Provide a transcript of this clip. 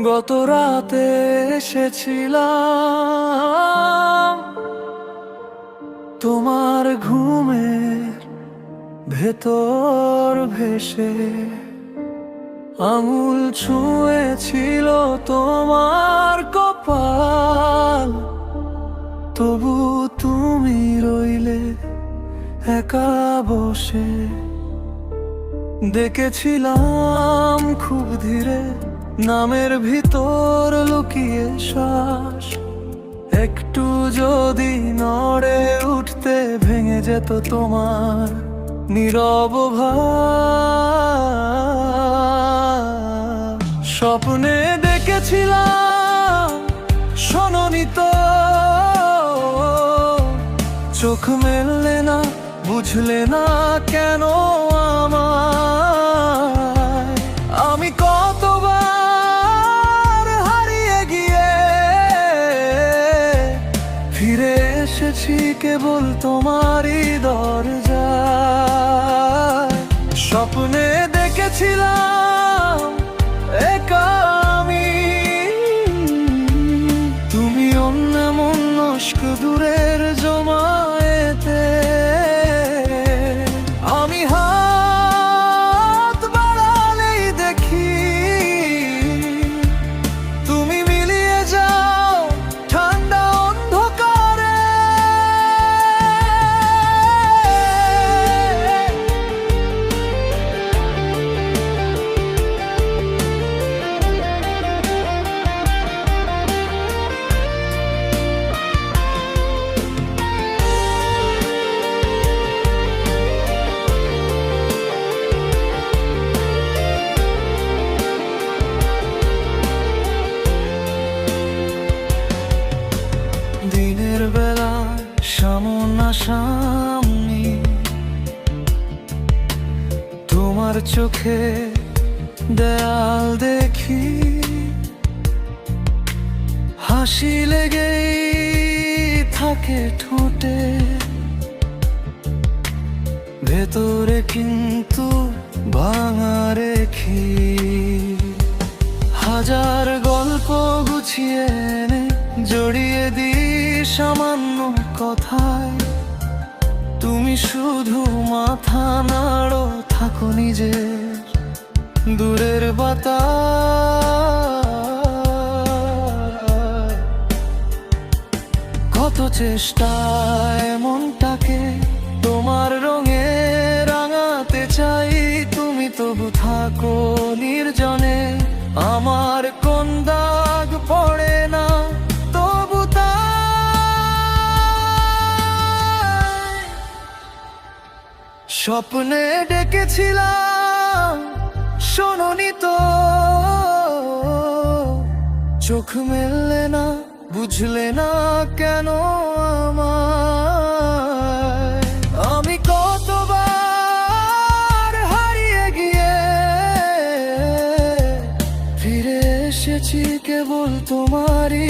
গত রাতে এসেছিলাম তোমার ঘুমের ভেতর ভেসে, আঙুল ছুঁয়েছিল তোমার কপাল, তবু তুমি রইলে একা বসে। দেখেছিলাম খুব ধীরে নামের ভিতর লুকিয়ে শ্বাস, একটু যদি নড়ে উঠতে ভেঙে যেত তোমার নীরব ভাব। স্বপ্নে দেখেছিলাম শোনোনি তো, চোখ মেললে না, বুঝলে না কেন আমায়। আমি কতবার হারিয়ে গিয়ে ফিরে এসেছি কেবল তোমারই দরজায়। স্বপ্নে দেখেছিলাম একা আমি, তুমি অন্য মনস্ক দূরের জমায়েতে। আমি হাত বাড়ালেই দেখি তুমি মিলিয়ে যাও ঠান্ডা অন্ধকারে। দিনের বেলা সামনাসামনি তোমার চোখে দেয়াল দেখি, হাসি লেগেই থাকে ঠোঁটে, ভেতরে কিন্তু ভাঙা রেখি। হাজার গল্প গুছিয়ে এনে জড়িয়ে দিই সামান্য কথায়, তুমি শুধু মাথা নাড়ো থাকো নিজের দূরের বাতাস। কত চেষ্টায় মনটাকে তোমার রঙে রাঙাতে চাই, তুমি তবু থাকো নির্জনে। আমার কোন দাগ পড়ে না তবু তাই। স্বপ্নে ডেকেছিলাম শোনোনি তো, চোখ মেললে না, বুঝলে না কেন আমায়। আমি কতবার হারিয়ে গিয়ে ফিরে এসেছি কেবল তোমারই